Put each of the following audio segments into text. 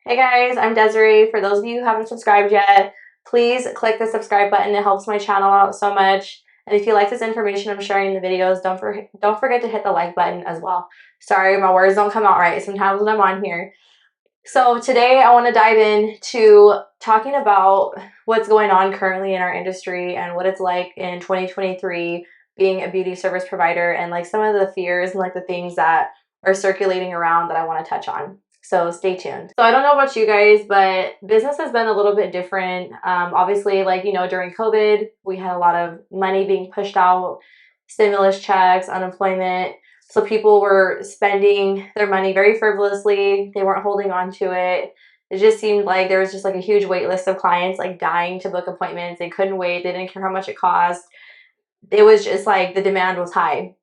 Hey guys, I'm Desiree. For those of you who haven't subscribed yet, please click the subscribe button. It helps my channel out so much. And if you like this information I'm sharing in the videos, don't forget to hit the like button as well. Sorry, my words don't come out right sometimes when I'm on here. So today I want to dive into talking about what's going on currently in our industry and what it's like in 2023 being a beauty service provider, and like some of the fears and like the things that are circulating around that I want to touch on. So stay tuned. So I don't know about you guys, but business has been a little bit different. Obviously, like, during COVID, we had a lot of money being pushed out, stimulus checks, unemployment. So people were spending their money very frivolously. They weren't holding on to it. It just seemed like there was just like a huge wait list of clients like dying to book appointments. They couldn't wait. They didn't care how much it cost. It was just like the demand was high.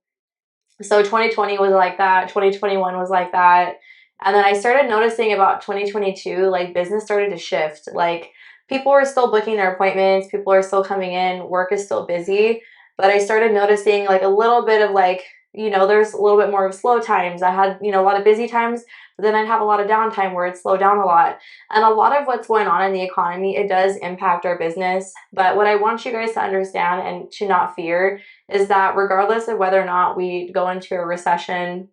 So 2020 was like that. 2021 was like that. And then I started noticing about 2022, like business started to shift. Like people were still booking their appointments, people are still coming in, work is still busy. But I started noticing like a little bit of like, there's a little bit more of slow times. I had, a lot of busy times, but then I'd have a lot of downtime where it slowed down a lot. And a lot of what's going on in the economy, it does impact our business. But what I want you guys to understand and to not fear is that regardless of whether or not we go into a recession,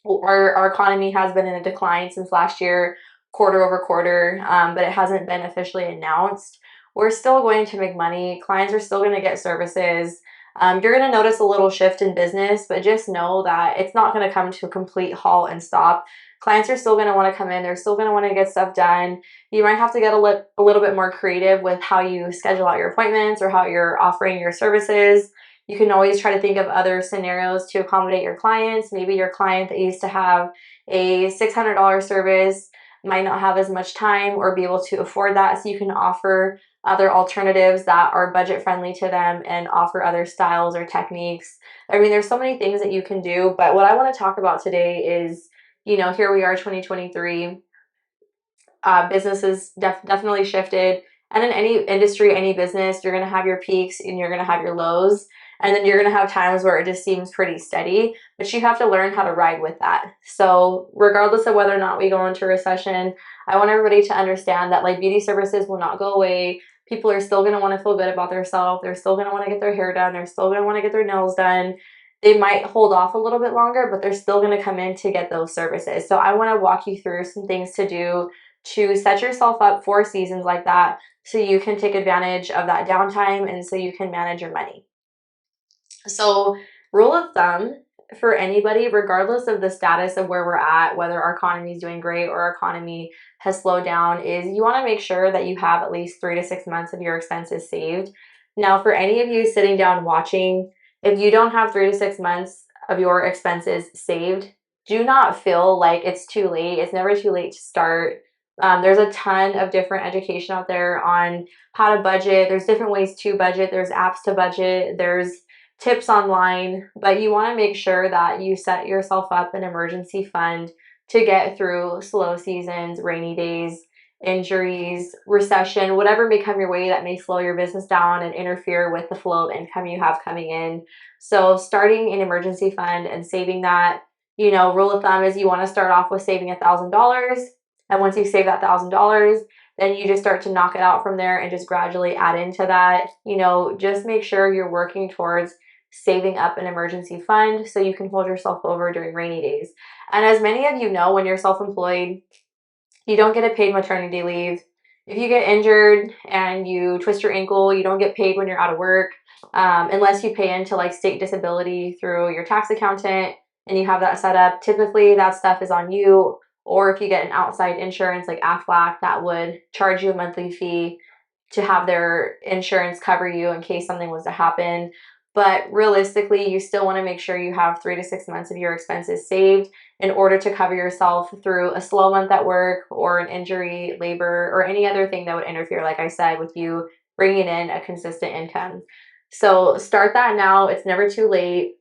our economy has been in a decline since last year, quarter over quarter, but it hasn't been officially announced. We're still going to make money. Clients are still going to get services. You're going to notice a little shift in business, but just know that it's not going to come to a complete halt and stop. Clients are still going to want to come in. They're still going to want to get stuff done. You might have to get a little bit more creative with how you schedule out your appointments or how you're offering your services. You can always try to think of other scenarios to accommodate your clients. Maybe your client that used to have a $600 service might not have as much time or be able to afford that. So you can offer other alternatives that are budget friendly to them and offer other styles or techniques. I mean, there's so many things that you can do. But what I want to talk about today is, here we are, 2023. Businesses definitely shifted. And in any industry, any business, you're going to have your peaks and you're going to have your lows. And then you're going to have times where it just seems pretty steady, but you have to learn how to ride with that. So regardless of whether or not we go into recession, I want everybody to understand that like beauty services will not go away. People are still going to want to feel good about themselves. They're still going to want to get their hair done. They're still going to want to get their nails done. They might hold off a little bit longer, but they're still going to come in to get those services. So I want to walk you through some things to do to set yourself up for seasons like that so you can take advantage of that downtime and so you can manage your money. So, rule of thumb for anybody, regardless of the status of where we're at, whether our economy is doing great or our economy has slowed down, is you want to make sure that you have at least 3 to 6 months of your expenses saved. Now, for any of you sitting down watching, if you don't have 3 to 6 months of your expenses saved, do not feel like it's too late. It's never too late to start. There's a ton of different education out there on how to budget. There's different ways to budget. There's apps to budget. There's tips online, but you want to make sure that you set yourself up an emergency fund to get through slow seasons, rainy days, injuries, recession, whatever may come your way that may slow your business down and interfere with the flow of income you have coming in. So starting an emergency fund and saving that, rule of thumb is you want to start off with saving $1,000. And once you save that $1,000, then you just start to knock it out from there and just gradually add into that. Just make sure you're working towards saving up an emergency fund so you can hold yourself over during rainy days. And as many of you know, when you're self-employed, you don't get a paid maternity leave. If you get injured and you twist your ankle, you don't get paid when you're out of work, unless you pay into like state disability through your tax accountant and you have that set up. Typically, that stuff is on you. Or if you get an outside insurance like Aflac, that would charge you a monthly fee to have their insurance cover you in case something was to happen. But realistically, you still want to make sure you have 3 to 6 months of your expenses saved in order to cover yourself through a slow month at work or an injury, labor, or any other thing that would interfere, like I said, with you bringing in a consistent income. So start that now. It's never too late.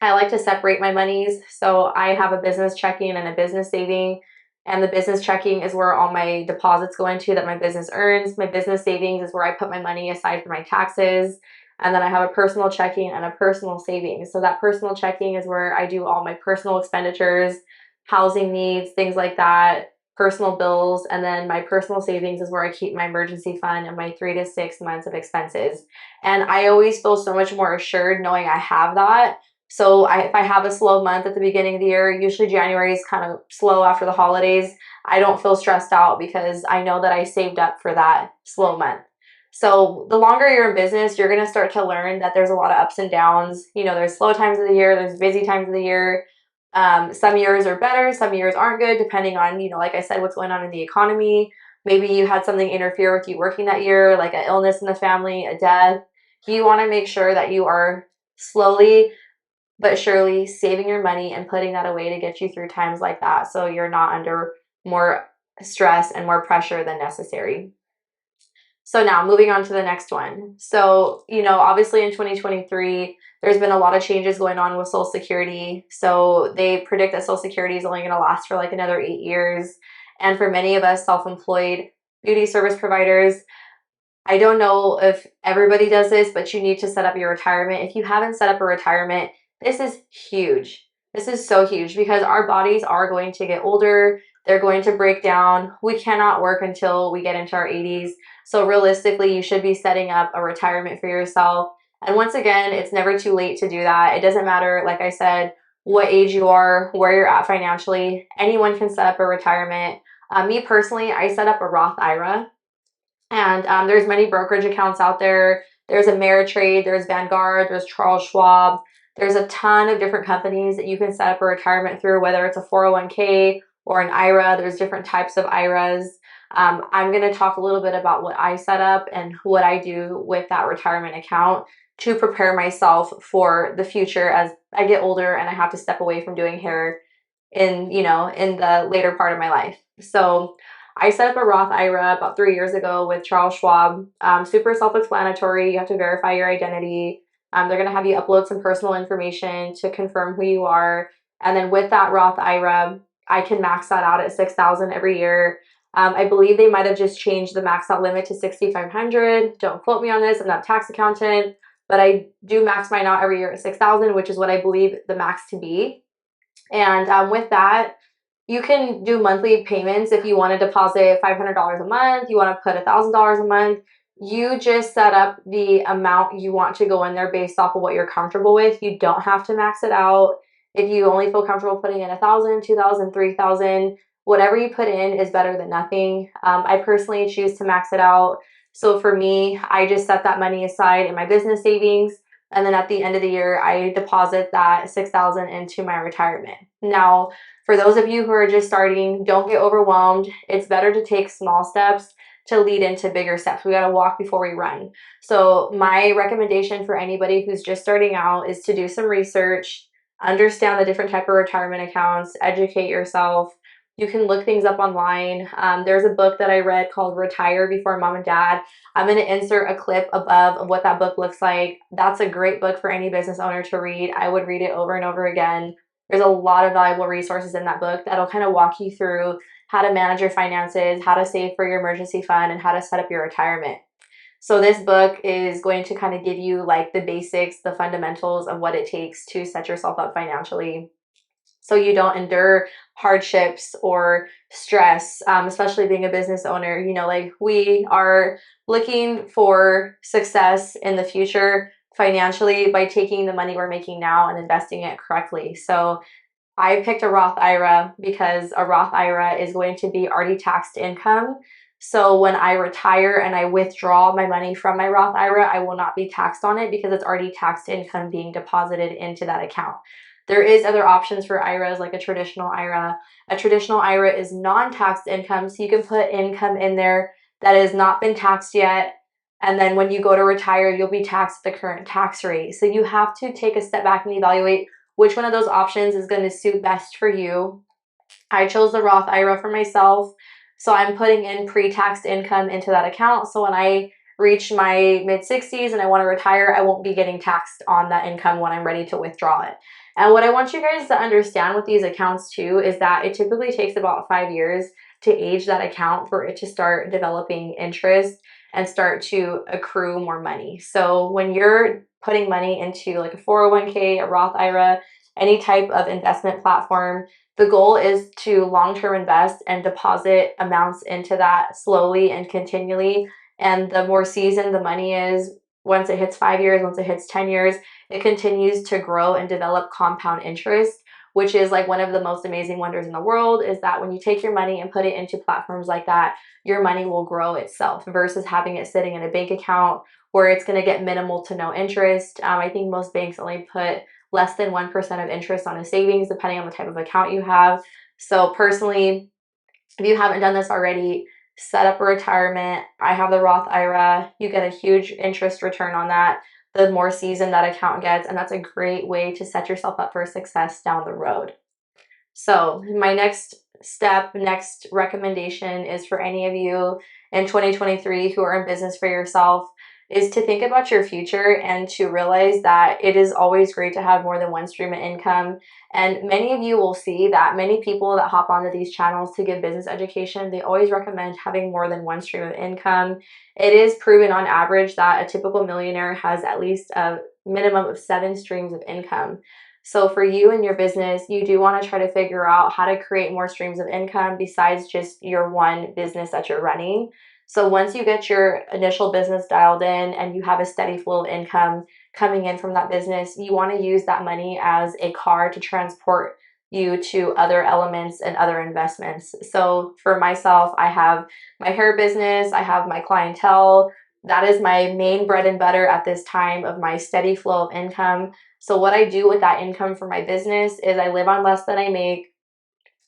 I like to separate my monies. So I have a business checking and a business saving. And the business checking is where all my deposits go into that my business earns. My business savings is where I put my money aside for my taxes. And then I have a personal checking and a personal savings. So that personal checking is where I do all my personal expenditures, housing needs, things like that. personal bills, and then my personal savings is where I keep my emergency fund and my 3 to 6 months of expenses. And I always feel so much more assured knowing I have that. So if I have a slow month at the beginning of the year, usually January is kind of slow after the holidays, I don't feel stressed out because I know that I saved up for that slow month. So the longer you're in business, you're going to start to learn that there's a lot of ups and downs. You know, there's slow times of the year, there's busy times of the year. Some years are better, some years aren't good, depending on, you know, like I said, what's going on in the economy. Maybe you had something interfere with you working that year, like an illness in the family, a death. You want to make sure that you are slowly but surely saving your money and putting that away to get you through times like that so you're not under more stress and more pressure than necessary. So now moving on to the next one. So, you know, obviously in 2023, there's been a lot of changes going on with Social Security. So they predict that Social Security is only going to last for like another 8 years. And for many of us self-employed beauty service providers, I don't know if everybody does this, but you need to set up your retirement. If you haven't set up a retirement, this is huge. This is so huge because our bodies are going to get older. They're going to break down. We cannot work until we get into our 80s. So realistically, you should be setting up a retirement for yourself. And once again, it's never too late to do that. It doesn't matter, like I said, what age you are, where you're at financially. Anyone can set up a retirement. Me personally, I set up a Roth IRA. And there's many brokerage accounts out there. There's Ameritrade, there's Vanguard, there's Charles Schwab. There's a ton of different companies that you can set up a retirement through, whether it's a 401k or an IRA. There's different types of IRAs. I'm going to talk a little bit about what I set up and what I do with that retirement account to prepare myself for the future as I get older and I have to step away from doing hair in, you know, in the later part of my life. So I set up a Roth IRA about 3 years ago with Charles Schwab. Super self-explanatory. You have to verify your identity. They're going to have you upload some personal information to confirm who you are. And then with that Roth IRA, I can max that out at 6,000 every year. I believe they might have just changed the max out limit to 6,500. Don't quote me on this. I'm not a tax accountant, but I do max mine out every year at 6,000, which is what I believe the max to be. And with that, you can do monthly payments if you want to deposit $500 a month, you want to put $1,000 a month. You just set up the amount you want to go in there based off of what you're comfortable with. You don't have to max it out. If you only feel comfortable putting in 1,000, 2,000, 3,000, whatever you put in is better than nothing. I personally choose to max it out. So for me, I just set that money aside in my business savings. And then at the end of the year, I deposit that 6,000 into my retirement. Now, for those of you who are just starting, don't get overwhelmed. It's better to take small steps to lead into bigger steps. We got to walk before we run. So my recommendation for anybody who's just starting out is to do some research, understand the different type of retirement accounts, educate yourself. You can look things up online. There's a book that I read called Retire Before Mom and Dad. I'm going to insert a clip above of what that book looks like. That's a great book for any business owner to read. I would read it over and over again. There's a lot of valuable resources in that book that'll kind of walk you through how to manage your finances, how to save for your emergency fund, and how to set up your retirement. So this book is going to kind of give you like the basics, the fundamentals of what it takes to set yourself up financially so you don't endure hardships or stress, especially being a business owner. You know, like we are looking for success in the future financially by taking the money we're making now and investing it correctly. So I picked a Roth IRA because a Roth IRA is going to be already taxed income. So when I retire and I withdraw my money from my Roth IRA, I will not be taxed on it because it's already taxed income being deposited into that account. There is other options for IRAs like a traditional IRA. A traditional IRA is non-taxed income, so you can put income in there that has not been taxed yet. And then when you go to retire, you'll be taxed at the current tax rate. So you have to take a step back and evaluate which one of those options is going to suit best for you. I chose the Roth IRA for myself. So I'm putting in pre-taxed income into that account. So when I reach my mid 60s and I want to retire, I won't be getting taxed on that income when I'm ready to withdraw it. And what I want you guys to understand with these accounts too is that it typically takes about 5 years to age that account for it to start developing interest and start to accrue more money. So when you're putting money into like a 401k, a Roth IRA, any type of investment platform, The goal is to long-term invest and deposit amounts into that slowly and continually. And the more seasoned the money is, once it hits 5 years, once it hits 10 years, it continues to grow and develop compound interest, which is like one of the most amazing wonders in the world, is that when you take your money and put it into platforms like that, your money will grow itself versus having it sitting in a bank account where it's going to get minimal to no interest. I think most banks only put less than 1% of interest on a savings, depending on the type of account you have. So personally, if you haven't done this already, set up a retirement. I have the Roth IRA. You get a huge interest return on that the more seasoned that account gets, and that's a great way to set yourself up for success down the road. So my next step, next recommendation is for any of you in 2023 who are in business for yourself, is to think about your future and to realize that it is always great to have more than one stream of income. And many of you will see that many people that hop onto these channels to give business education, they always recommend having more than one stream of income. It is proven on average that a typical millionaire has at least a minimum of 7 streams of income. So for you and your business, you do want to try to figure out how to create more streams of income besides just your one business that you're running. So once you get your initial business dialed in and you have a steady flow of income coming in from that business, you want to use that money as a car to transport you to other elements and other investments. So for myself, I have my hair business, I have my clientele. That is my main bread and butter at this time of my steady flow of income. So what I do with that income for my business is I live on less than I make,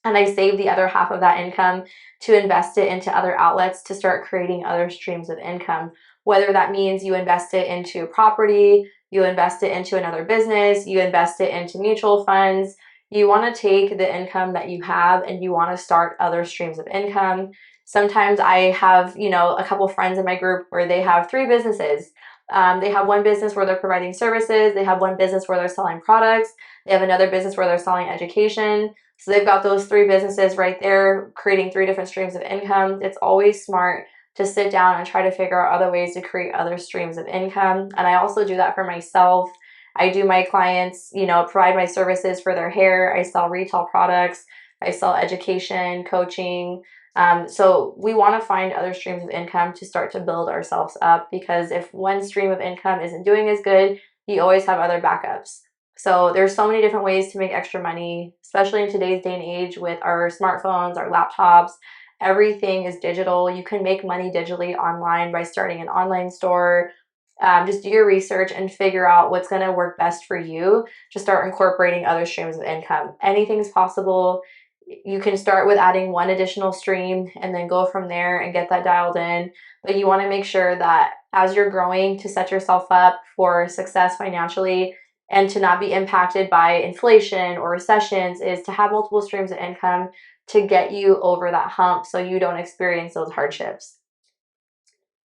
and I save the other half of that income to invest it into other outlets to start creating other streams of income. Whether that means you invest it into property, you invest it into another business, you invest it into mutual funds. You want to take the income that you have and you want to start other streams of income. Sometimes I have, a couple friends in my group where they have 3 businesses. They have one business where they're providing services, they have one business where they're selling products, they have another business where they're selling education. So they've got those 3 businesses right there, creating 3 different streams of income. It's always smart to sit down and try to figure out other ways to create other streams of income. And I also do that for myself. I do my clients, provide my services for their hair. I sell retail products. I sell education, coaching. So we want to find other streams of income to start to build ourselves up, because if one stream of income isn't doing as good, you always have other backups. So there's so many different ways to make extra money, especially in today's day and age with our smartphones, our laptops. Everything is digital. You can make money digitally online by starting an online store. Just do your research and figure out what's going to work best for you to start incorporating other streams of income. Anything's possible. You can start with adding one additional stream and then go from there and get that dialed in. But you want to make sure that as you're growing, to set yourself up for success financially and to not be impacted by inflation or recessions, is to have multiple streams of income to get you over that hump so you don't experience those hardships.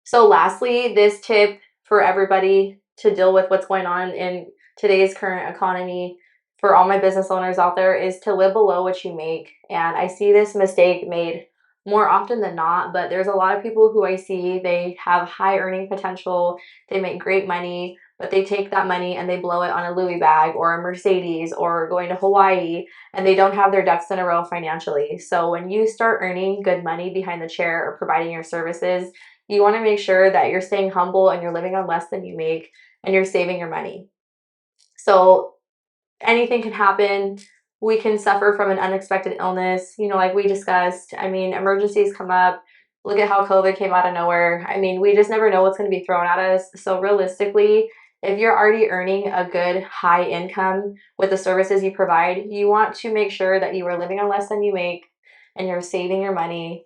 So lastly, this tip for everybody to deal with what's going on in today's current economy, for all my business owners out there, is to live below what you make. And I see this mistake made more often than not, but there's a lot of people who I see, they have high earning potential, they make great money, but they take that money and they blow it on a Louis bag or a Mercedes or going to Hawaii, and they don't have their ducks in a row financially. So when you start earning good money behind the chair or providing your services, you want to make sure that you're staying humble and you're living on less than you make and you're saving your money. So anything can happen. We can suffer from an unexpected illness, like we discussed. I mean, emergencies come up. Look at how COVID came out of nowhere. I mean, we just never know what's going to be thrown at us. So realistically, if you're already earning a good high income with the services you provide, you want to make sure that you are living on less than you make and you're saving your money.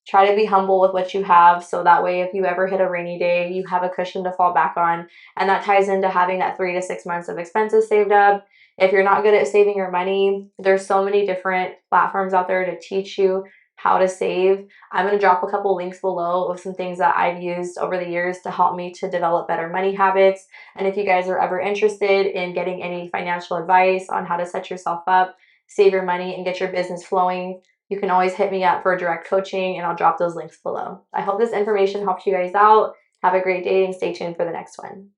Try to be humble with what you have so that way if you ever hit a rainy day, you have a cushion to fall back on. And that ties into having that 3 to 6 months of expenses saved up. If you're not good at saving your money, there's so many different platforms out there to teach you how to save. I'm going to drop a couple links below of some things that I've used over the years to help me to develop better money habits. And if you guys are ever interested in getting any financial advice on how to set yourself up, save your money, and get your business flowing, you can always hit me up for direct coaching, and I'll drop those links below. I hope this information helped you guys out. Have a great day and stay tuned for the next one.